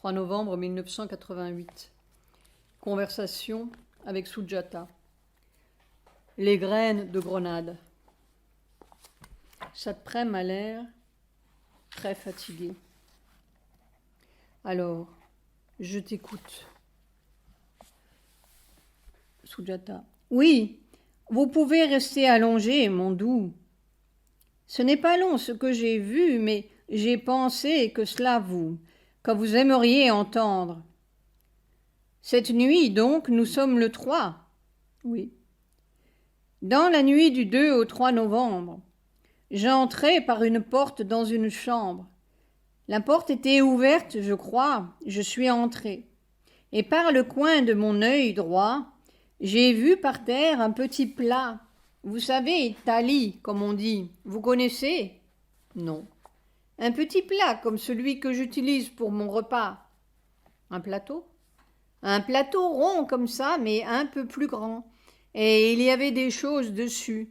3 novembre 1988. Conversation avec Sujata. Les graines de grenade. Satprem a l'air très fatigué. Alors, je t'écoute. Sujata. Oui, vous pouvez rester allongé, mon doux. Ce n'est pas long ce que j'ai vu, mais j'ai pensé que que vous aimeriez entendre. Cette nuit, donc, nous sommes le 3. Oui. Dans la nuit du 2 au 3 novembre, j'entrai par une porte dans une chambre. La porte était ouverte, je crois, je suis entré. Et par le coin de mon œil droit, j'ai vu par terre un petit plat. Vous savez, tali, comme on dit. Vous connaissez? Non. Un petit plat comme celui que j'utilise pour mon repas. Un plateau? Un plateau rond comme ça, mais un peu plus grand. Et il y avait des choses dessus.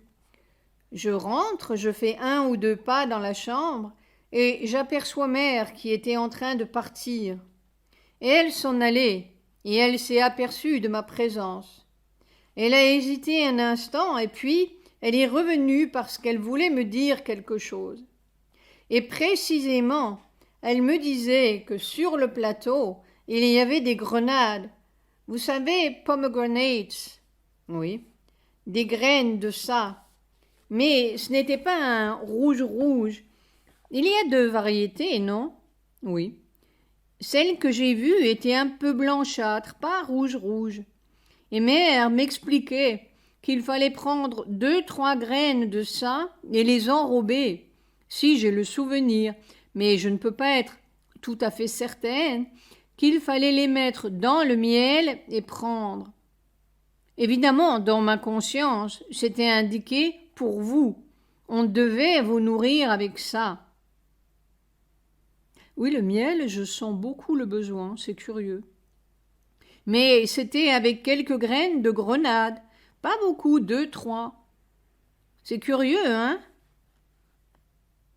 Je rentre, je fais 1 ou 2 pas dans la chambre, et j'aperçois mère qui était en train de partir. Et elle s'en allait, et elle s'est aperçue de ma présence. Elle a hésité un instant, et puis elle est revenue parce qu'elle voulait me dire quelque chose. Et précisément, elle me disait que sur le plateau, il y avait des grenades. Vous savez, pomegranates. Oui, des graines de ça. Mais ce n'était pas un rouge. Il y a 2 variétés, non? Oui. Celle que j'ai vue était un peu blanchâtre, pas rouge. Et mère m'expliquait qu'il fallait prendre 2-3 graines de ça et les enrober, si j'ai le souvenir, mais je ne peux pas être tout à fait certaine, qu'il fallait les mettre dans le miel et prendre. Évidemment, dans ma conscience, c'était indiqué pour vous. On devait vous nourrir avec ça. Oui, le miel, je sens beaucoup le besoin, c'est curieux. Mais c'était avec quelques graines de grenade, pas beaucoup, 2-3. C'est curieux, hein?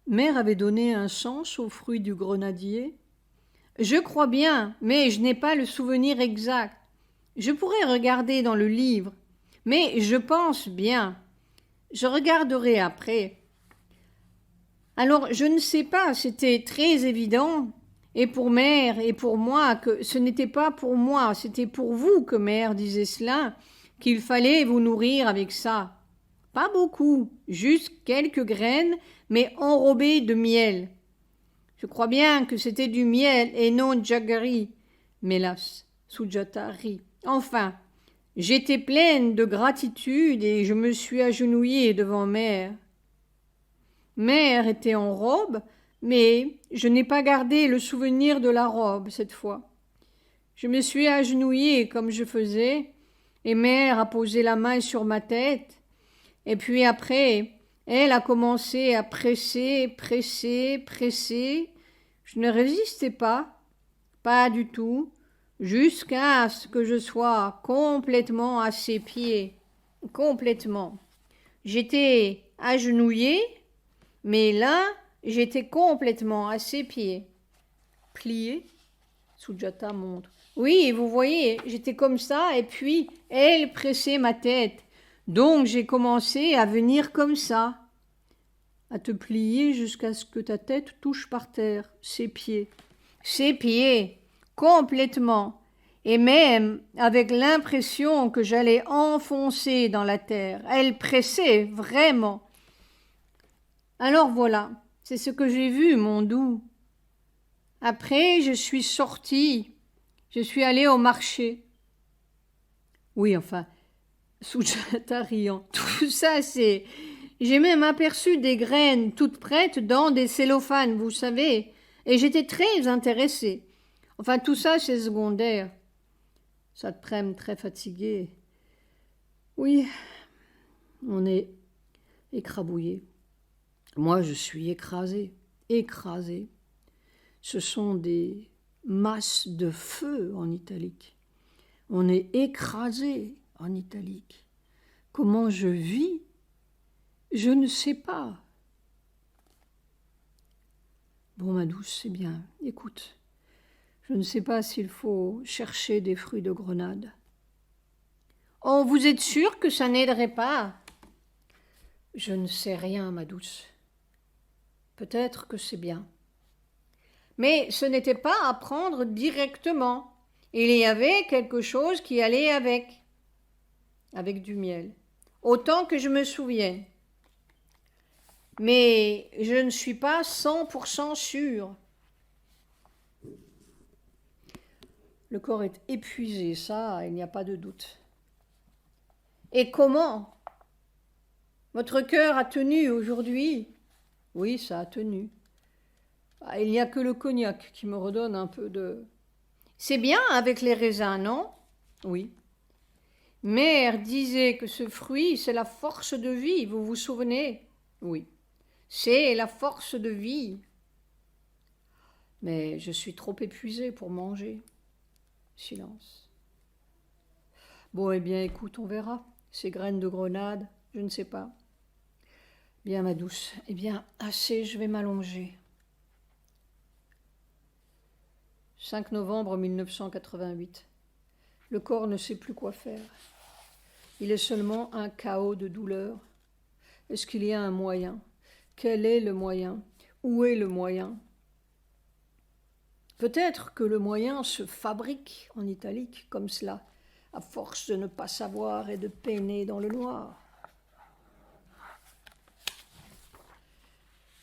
Mère avait donné un sens aux fruits du grenadier. Je crois bien, mais je n'ai pas le souvenir exact. Je pourrais regarder dans le livre, mais je pense bien. Je regarderai après. Alors, je ne sais pas, c'était très évident, et pour mère et pour moi, que ce n'était pas pour moi, c'était pour vous que mère disait cela, qu'il fallait vous nourrir avec ça. Pas beaucoup, juste quelques graines, mais enrobées de miel. Je crois bien que c'était du miel et non jaggery. Mais hélas, Sujata rit. Enfin, j'étais pleine de gratitude et je me suis agenouillée devant mère. Mère était en robe, mais je n'ai pas gardé le souvenir de la robe cette fois. Je me suis agenouillée comme je faisais, et mère a posé la main sur ma tête, et puis après, elle a commencé à presser. Je ne résistais pas du tout, jusqu'à ce que je sois complètement à ses pieds. Complètement. J'étais agenouillée, mais là, j'étais complètement à ses pieds. Pliée? Sujata montre. Oui, vous voyez, j'étais comme ça, et puis elle pressait ma tête. Donc j'ai commencé à venir comme ça, à te plier jusqu'à ce que ta tête touche par terre, ses pieds. Ses pieds, complètement, et même avec l'impression que j'allais enfoncer dans la terre. Elle pressait vraiment. Alors voilà, c'est ce que j'ai vu, mon doux. Après, je suis sortie, je suis allée au marché. Oui, enfin, Sujata riant. Tout ça, c'est... J'ai même aperçu des graines toutes prêtes dans des cellophanes, vous savez, et j'étais très intéressée. Enfin, tout ça, c'est secondaire. Satprem, très fatigué. Oui, on est écrabouillé. Moi, je suis écrasée. Ce sont des masses de feu en italique. On est écrasé en italique. Comment je vis? Je ne sais pas. Bon, ma douce, c'est bien. Écoute, Je ne sais pas s'il faut chercher des fruits de grenade. Oh, vous êtes sûre que ça n'aiderait pas? Je ne sais rien, ma douce. Peut-être que c'est bien. Mais ce n'était pas à prendre directement. Il y avait quelque chose qui allait avec du miel, autant que je me souvienne. Mais je ne suis pas 100% sûre. Le corps est épuisé, ça, il n'y a pas de doute. Et comment? Votre cœur a tenu aujourd'hui? Oui, ça a tenu. Il n'y a que le cognac qui me redonne un peu de... C'est bien avec les raisins, non? Oui. Mère disait que ce fruit, c'est la force de vie, vous vous souvenez? Oui. C'est la force de vie. Mais je suis trop épuisée pour manger. Silence. Bon, eh bien, écoute, on verra. Ces graines de grenade, je ne sais pas. Bien, ma douce. Eh bien, assez, je vais m'allonger. 5 novembre 1988. Le corps ne sait plus quoi faire. Il est seulement un chaos de douleur. Est-ce qu'il y a un moyen? Quel est le moyen? Où est le moyen? Peut-être que le moyen se fabrique en italique comme cela, à force de ne pas savoir et de peiner dans le noir.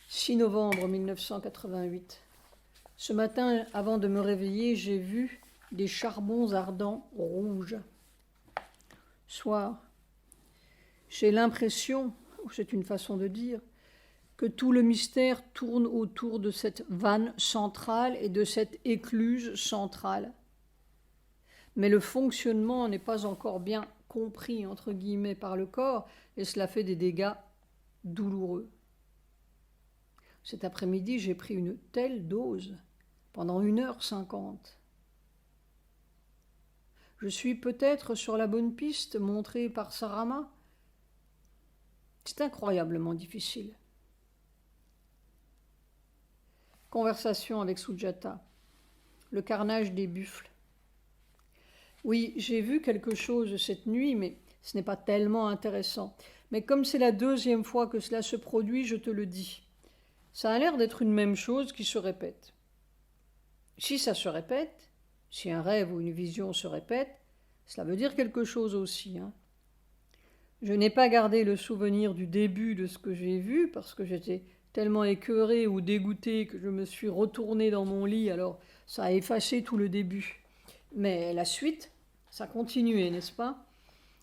6 novembre 1988. Ce matin, avant de me réveiller, j'ai vu des charbons ardents rouges. Soir, j'ai l'impression, c'est une façon de dire, que tout le mystère tourne autour de cette vanne centrale et de cette écluse centrale. Mais le fonctionnement n'est pas encore bien compris, entre guillemets, par le corps, et cela fait des dégâts douloureux. Cet après-midi, j'ai pris une telle dose, pendant 1h50. Je suis peut-être sur la bonne piste montrée par Sarama. C'est incroyablement difficile. Conversation avec Sujata. Le carnage des buffles. Oui, j'ai vu quelque chose cette nuit, mais ce n'est pas tellement intéressant. Mais comme c'est la 2e fois que cela se produit, je te le dis. Ça a l'air d'être une même chose qui se répète. Si ça se répète, si un rêve ou une vision se répète, cela veut dire quelque chose aussi. Je n'ai pas gardé le souvenir du début de ce que j'ai vu parce que j'étais tellement écœurée ou dégoûtée que je me suis retournée dans mon lit, alors ça a effacé tout le début. Mais la suite, ça continuait, n'est-ce pas?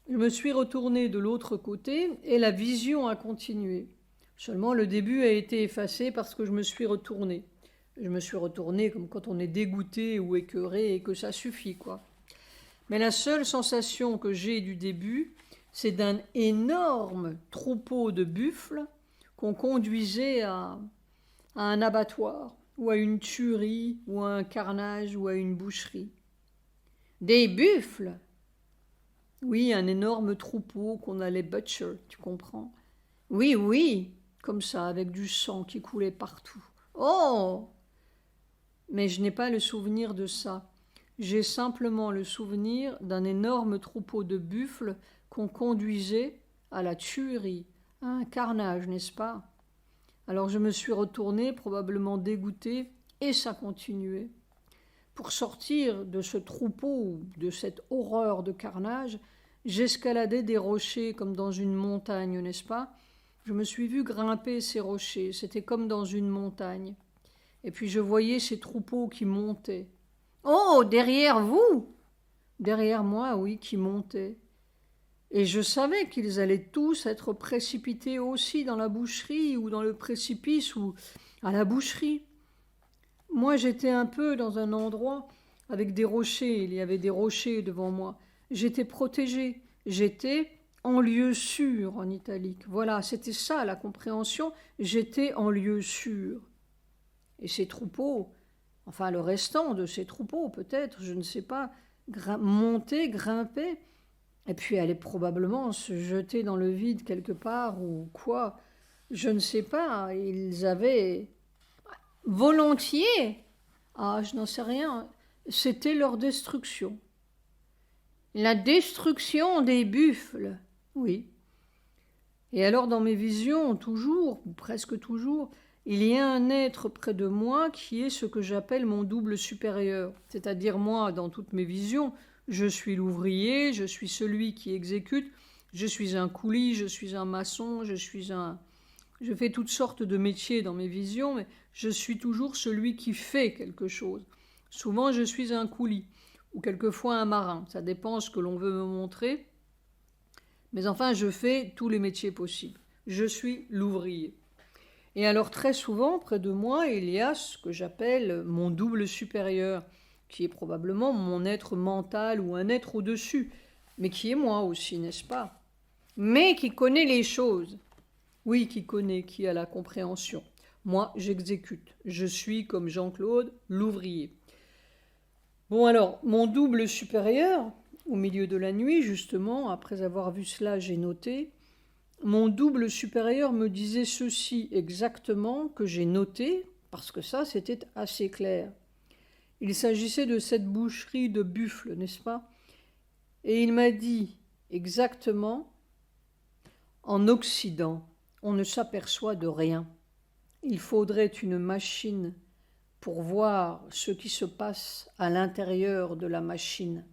Je me suis retournée de l'autre côté et la vision a continué. Seulement le début a été effacé parce que je me suis retournée. Je me suis retournée comme quand on est dégoûté ou écœuré et que ça suffit, quoi. Mais la seule sensation que j'ai du début, c'est d'un énorme troupeau de buffles qu'on conduisait à un abattoir, ou à une tuerie, ou à un carnage, ou à une boucherie. Des buffles? Oui, un énorme troupeau qu'on allait butcher, tu comprends? Oui, oui, comme ça, avec du sang qui coulait partout. Oh! Mais je n'ai pas le souvenir de ça. J'ai simplement le souvenir d'un énorme troupeau de buffles qu'on conduisait à la tuerie, à un carnage, n'est-ce pas? Alors je me suis retournée, probablement dégoûtée, et ça continuait. Pour sortir de ce troupeau, de cette horreur de carnage, j'escaladais des rochers comme dans une montagne, n'est-ce pas? Je me suis vue grimper ces rochers, c'était comme dans une montagne. Et puis je voyais ces troupeaux qui montaient. Oh, derrière vous? Derrière moi, oui, qui montaient. Et je savais qu'ils allaient tous être précipités aussi dans la boucherie ou dans le précipice ou à la boucherie. Moi, j'étais un peu dans un endroit avec des rochers, il y avait des rochers devant moi. J'étais protégée, j'étais en lieu sûr en italique. Voilà, c'était ça la compréhension, j'étais en lieu sûr. Et ces troupeaux, enfin le restant de ces troupeaux peut-être, je ne sais pas, montaient, grimpaient, et puis allaient probablement se jeter dans le vide quelque part ou quoi, je ne sais pas, ils avaient volontiers, ah je n'en sais rien, c'était leur destruction. La destruction des buffles, oui. Et alors dans mes visions, toujours, ou presque toujours, il y a un être près de moi qui est ce que j'appelle mon double supérieur. C'est-à-dire moi, dans toutes mes visions, je suis l'ouvrier, je suis celui qui exécute, je suis un coulis, je suis un maçon, je fais toutes sortes de métiers dans mes visions, mais je suis toujours celui qui fait quelque chose. Souvent, je suis un coulis, ou quelquefois un marin. Ça dépend ce que l'on veut me montrer. Mais enfin, je fais tous les métiers possibles. Je suis l'ouvrier. Et alors, très souvent, près de moi, il y a ce que j'appelle mon double supérieur, qui est probablement mon être mental ou un être au-dessus, mais qui est moi aussi, n'est-ce pas? Mais qui connaît les choses. Oui, qui connaît, qui a la compréhension. Moi, j'exécute. Je suis, comme Jean-Claude, l'ouvrier. Bon alors, mon double supérieur, au milieu de la nuit, justement, après avoir vu cela, j'ai noté, mon double supérieur me disait ceci exactement que j'ai noté, parce que ça, c'était assez clair. Il s'agissait de cette boucherie de buffle, n'est-ce pas? Et il m'a dit exactement, en Occident, on ne s'aperçoit de rien. Il faudrait une machine pour voir ce qui se passe à l'intérieur de la machine.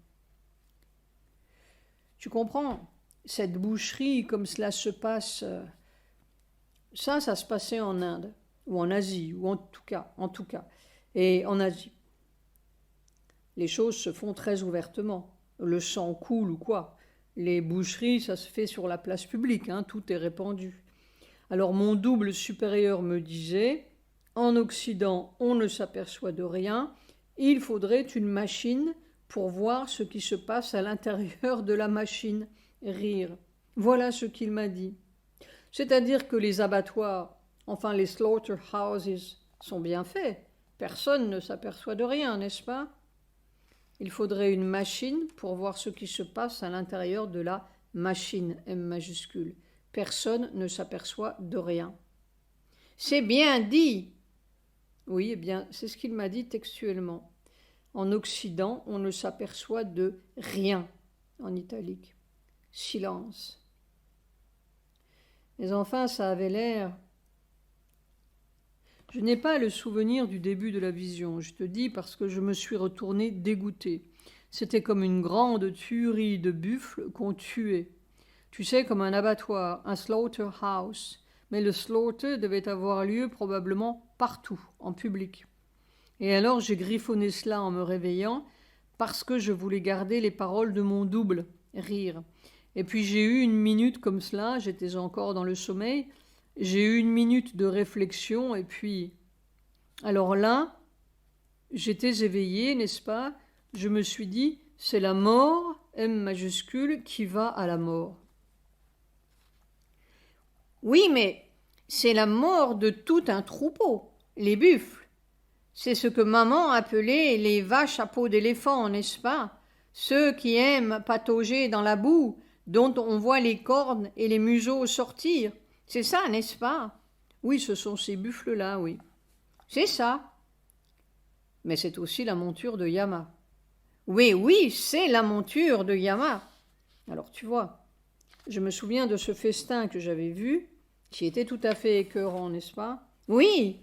Tu comprends? Cette boucherie, comme cela se passe, ça se passait en Inde, ou en Asie, ou en tout cas, et en Asie. Les choses se font très ouvertement. Le sang coule ou quoi. Les boucheries, ça se fait sur la place publique, tout est répandu. Alors mon double supérieur me disait, en Occident, on ne s'aperçoit de rien, il faudrait une machine pour voir ce qui se passe à l'intérieur de la machine. Rire. Voilà ce qu'il m'a dit. C'est-à-dire que les abattoirs, enfin les slaughterhouses, sont bien faits. Personne ne s'aperçoit de rien, n'est-ce pas? Il faudrait une machine pour voir ce qui se passe à l'intérieur de la machine, M majuscule. Personne ne s'aperçoit de rien. C'est bien dit. Oui, eh bien, c'est ce qu'il m'a dit textuellement. En Occident, on ne s'aperçoit de rien, en italique. Silence. Mais enfin, ça avait l'air... Je n'ai pas le souvenir du début de la vision, je te dis, parce que je me suis retournée dégoûtée. C'était comme une grande tuerie de buffles qu'on tuait. Tu sais, comme un abattoir, un slaughterhouse. Mais le slaughter devait avoir lieu probablement partout, en public. Et alors j'ai griffonné cela en me réveillant, parce que je voulais garder les paroles de mon double, rire. Et puis j'ai eu une minute comme cela, j'étais encore dans le sommeil, j'ai eu une minute de réflexion, et puis... Alors là, j'étais éveillée, n'est-ce pas? Je me suis dit, c'est la mort, M majuscule, qui va à la mort. Oui, mais c'est la mort de tout un troupeau, les buffles. C'est ce que maman appelait les vaches à peau d'éléphant, n'est-ce pas? Ceux qui aiment patauger dans la boue, dont on voit les cornes et les museaux sortir. C'est ça, n'est-ce pas? Oui, ce sont ces buffles-là, oui. C'est ça. Mais c'est aussi la monture de Yama. Oui, c'est la monture de Yama. Alors tu vois, je me souviens de ce festin que j'avais vu, qui était tout à fait écœurant, n'est-ce pas? Oui.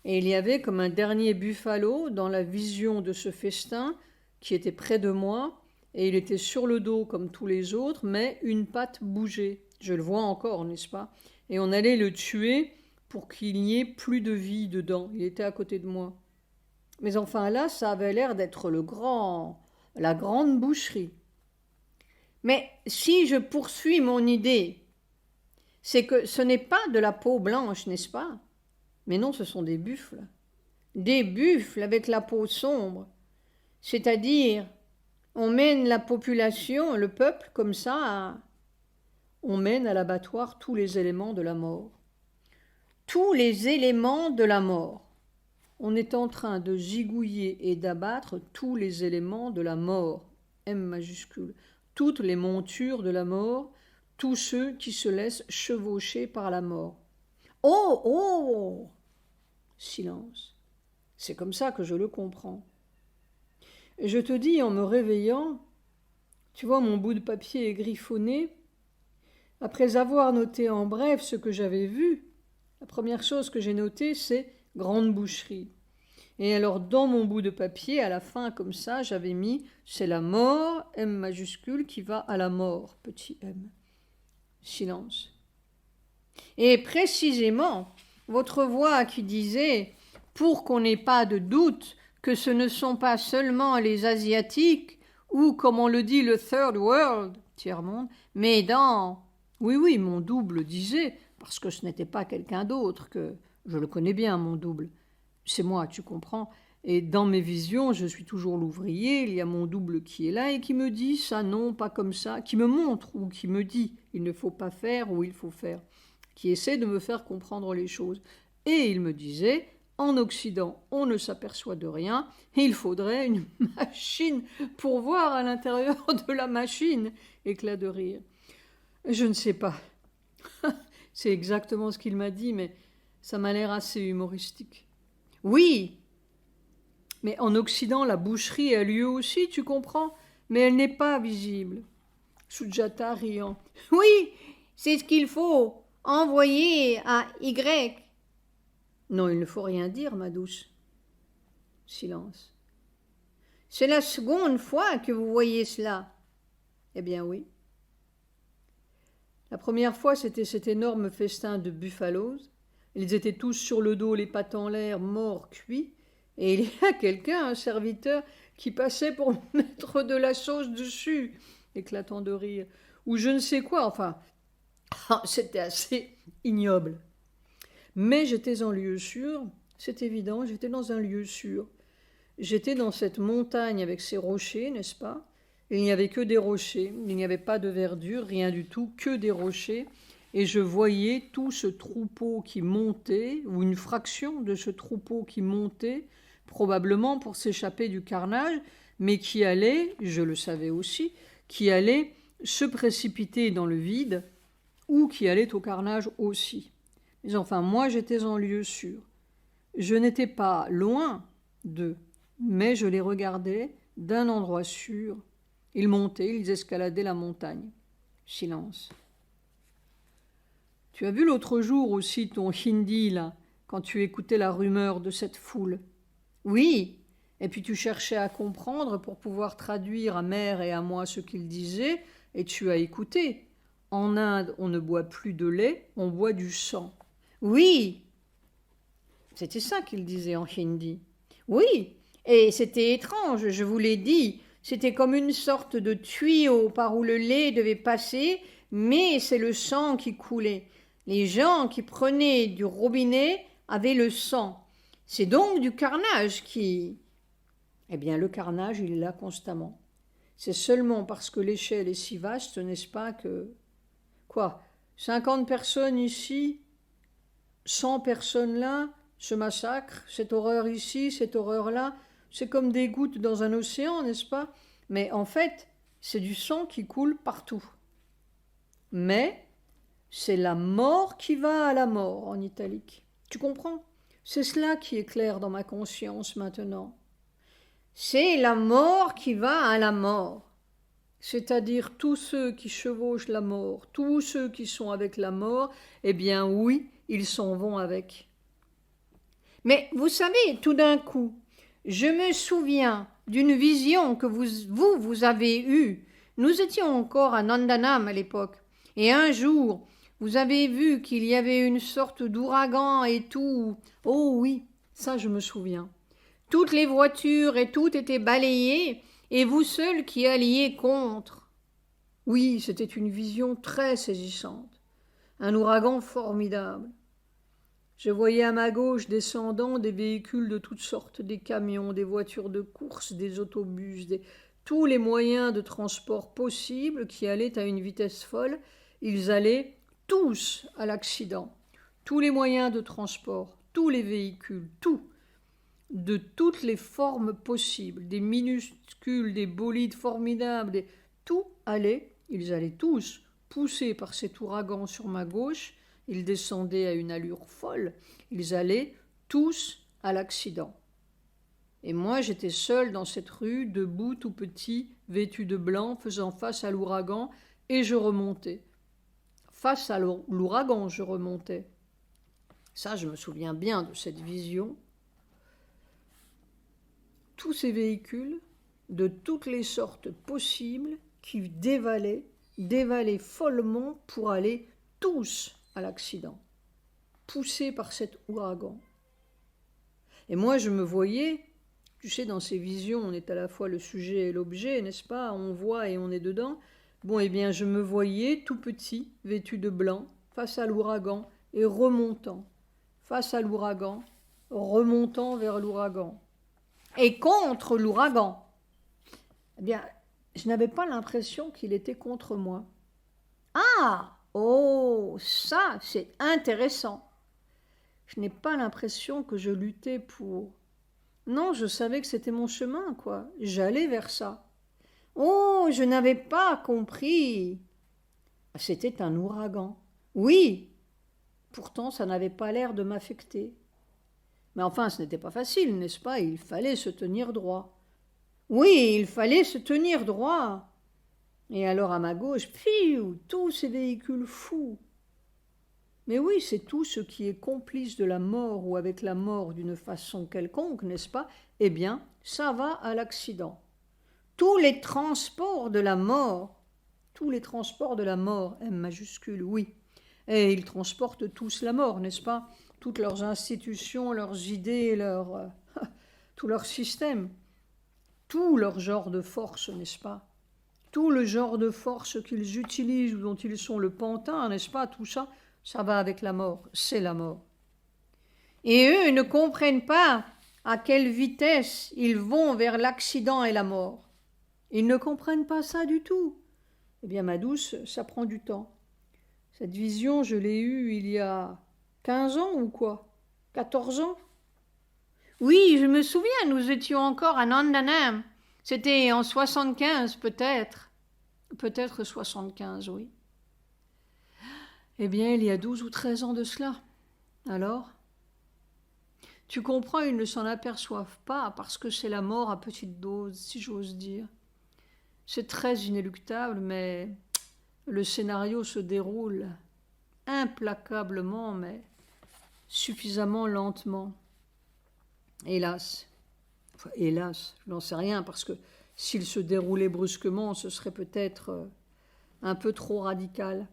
Et il y avait comme un dernier buffalo dans la vision de ce festin qui était près de moi, et il était sur le dos comme tous les autres, mais une patte bougeait. Je le vois encore, n'est-ce pas? Et on allait le tuer pour qu'il n'y ait plus de vie dedans. Il était à côté de moi. Mais enfin là, ça avait l'air d'être la grande boucherie. Mais si je poursuis mon idée, c'est que ce n'est pas de la peau blanche, n'est-ce pas? Mais non, ce sont des buffles. Des buffles avec la peau sombre. C'est-à-dire, on mène la population, le peuple, comme ça, on mène à l'abattoir tous les éléments de la mort. Tous les éléments de la mort. On est en train de gigouiller et d'abattre tous les éléments de la mort, M majuscule, toutes les montures de la mort, tous ceux qui se laissent chevaucher par la mort. Oh, oh! Silence. C'est comme ça que je le comprends. Et je te dis, en me réveillant, tu vois, mon bout de papier est griffonné. Après avoir noté en bref ce que j'avais vu, la première chose que j'ai notée, c'est grande boucherie. Et alors, dans mon bout de papier, à la fin, comme ça, j'avais mis c'est la mort, M majuscule, qui va à la mort, petit m. Silence. Et précisément, votre voix qui disait, pour qu'on n'ait pas de doute que ce ne sont pas seulement les Asiatiques, ou comme on le dit, le Third World, tiers-monde, mais dans... Oui, oui, mon double disait, parce que ce n'était pas quelqu'un d'autre, que je le connais bien, mon double. C'est moi, tu comprends. Et dans mes visions, je suis toujours l'ouvrier, il y a mon double qui est là et qui me dit ça, non, pas comme ça, qui me montre ou qui me dit il ne faut pas faire ou il faut faire, qui essaie de me faire comprendre les choses. Et il me disait, en Occident, on ne s'aperçoit de rien, et il faudrait une machine pour voir à l'intérieur de la machine. Éclat de rire. Je ne sais pas. C'est exactement ce qu'il m'a dit, mais ça m'a l'air assez humoristique. Oui, mais en Occident, la boucherie a lieu aussi, tu comprends, mais elle n'est pas visible. Sujata riant. Oui, c'est ce qu'il faut envoyer à Y. Non, il ne faut rien dire, ma douce. Silence. C'est la seconde fois que vous voyez cela. Eh bien oui. La première fois, c'était cet énorme festin de buffalos. Ils étaient tous sur le dos, les pattes en l'air, morts, cuits. Et il y a quelqu'un, un serviteur, qui passait pour mettre de la sauce dessus, éclatant de rire. Ou je ne sais quoi, enfin, c'était assez ignoble. Mais j'étais en lieu sûr, c'est évident, j'étais dans un lieu sûr. J'étais dans cette montagne avec ses rochers, n'est-ce pas? Il n'y avait que des rochers, il n'y avait pas de verdure, rien du tout, que des rochers. Et je voyais tout ce troupeau qui montait, ou une fraction de ce troupeau qui montait, probablement pour s'échapper du carnage, mais qui allait, je le savais aussi, qui allait se précipiter dans le vide, ou qui allait au carnage aussi. Mais enfin, moi j'étais en lieu sûr. Je n'étais pas loin d'eux, mais je les regardais d'un endroit sûr. Ils montaient, ils escaladaient la montagne. Silence. Tu as vu l'autre jour aussi ton hindi, là, quand tu écoutais la rumeur de cette foule? Oui, et puis tu cherchais à comprendre pour pouvoir traduire à mère et à moi ce qu'ils disaient, et tu as écouté. En Inde, on ne boit plus de lait, on boit du sang. Oui, c'était ça qu'il disait en hindi. Oui, et c'était étrange, je vous l'ai dit. C'était comme une sorte de tuyau par où le lait devait passer, mais c'est le sang qui coulait. Les gens qui prenaient du robinet avaient le sang. C'est donc du carnage qui... Eh bien, le carnage, il est là constamment. C'est seulement parce que l'échelle est si vaste, n'est-ce pas, que... Quoi, 50 personnes ici, 100 personnes là, ce massacre, cette horreur ici, cette horreur là, c'est comme des gouttes dans un océan, n'est-ce pas? Mais en fait, c'est du sang qui coule partout. Mais c'est la mort qui va à la mort en italique. Tu comprends? C'est cela qui est clair dans ma conscience maintenant. C'est la mort qui va à la mort. C'est-à-dire tous ceux qui chevauchent la mort, tous ceux qui sont avec la mort, eh bien oui, ils s'en vont avec. Mais vous savez, tout d'un coup, je me souviens d'une vision que vous avez eue. Nous étions encore à Nandanam à l'époque. Et un jour, vous avez vu qu'il y avait une sorte d'ouragan et tout. Oh oui, ça je me souviens. Toutes les voitures et tout étaient balayées, et vous seul qui alliez contre. Oui, c'était une vision très saisissante. Un ouragan formidable. Je voyais à ma gauche descendant des véhicules de toutes sortes, des camions, des voitures de course, des autobus, tous les moyens de transport possibles qui allaient à une vitesse folle. Ils allaient tous à l'accident. Tous les moyens de transport, tous les véhicules, tout. De toutes les formes possibles, des minuscules, des bolides formidables, tout allait, ils allaient tous, poussés par cet ouragan sur ma gauche, ils descendaient à une allure folle, ils allaient tous à l'accident. Et moi, j'étais seul dans cette rue, debout, tout petit, vêtu de blanc, faisant face à l'ouragan, et je remontais. Face à l'ouragan, je remontais. Ça, je me souviens bien de cette vision. Tous ces véhicules, de toutes les sortes possibles, qui dévalaient follement pour aller tous à l'accident, poussés par cet ouragan. Et moi, je me voyais, tu sais, dans ces visions, on est à la fois le sujet et l'objet, n'est-ce pas? On voit et on est dedans. Bon, eh bien, je me voyais tout petit, vêtu de blanc, face à l'ouragan et remontant, face à l'ouragan, remontant vers l'ouragan. Et contre l'ouragan. Eh bien, je n'avais pas l'impression qu'il était contre moi. Ah! Oh, ça, c'est intéressant. Je n'ai pas l'impression que je luttais pour. Non, je savais que c'était mon chemin, quoi. J'allais vers ça. Oh, je n'avais pas compris. C'était un ouragan. Oui, pourtant ça n'avait pas l'air de m'affecter. Mais enfin, ce n'était pas facile, n'est-ce pas? Il fallait se tenir droit. Oui, il fallait se tenir droit. Et alors à ma gauche, piou, tous ces véhicules fous. Mais oui, c'est tout ce qui est complice de la mort ou avec la mort d'une façon quelconque, n'est-ce pas? Eh bien, ça va à l'accident. Tous les transports de la mort, tous les transports de la mort, M majuscule, oui. Et ils transportent tous la mort, n'est-ce pas? Toutes leurs institutions, leurs idées, tout leur système, tout leur genre de force, n'est-ce pas? Tout le genre de force qu'ils utilisent ou dont ils sont le pantin, n'est-ce pas? Tout ça, ça va avec la mort, c'est la mort. Et eux ne comprennent pas à quelle vitesse ils vont vers l'accident et la mort. Ils ne comprennent pas ça du tout. Eh bien, ma douce, ça prend du temps. Cette vision, je l'ai eue il y a 15 ans ou quoi? 14 ans? Oui, je me souviens, nous étions encore à Nandanam. C'était en 75 peut-être. Peut-être 75, oui. Eh bien, il y a 12 ou 13 ans de cela. Alors? Tu comprends, ils ne s'en aperçoivent pas parce que c'est la mort à petite dose, si j'ose dire. C'est très inéluctable, mais le scénario se déroule implacablement, mais suffisamment lentement. Hélas. Enfin, hélas, je n'en sais rien, parce que s'il se déroulait brusquement, ce serait peut-être un peu trop radical.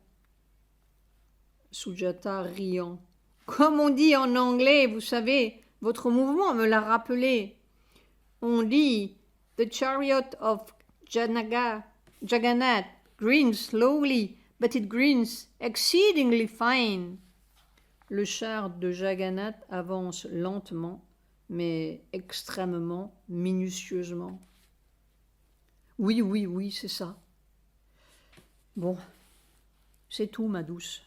Sujata riant. Comme on dit en anglais, vous savez, votre mouvement me l'a rappelé. On dit « The chariot of Jagannath grins slowly, but it grins exceedingly fine. » Le char de Jagannath avance lentement, mais extrêmement minutieusement. Oui, oui, oui, c'est ça. Bon, c'est tout, ma douce.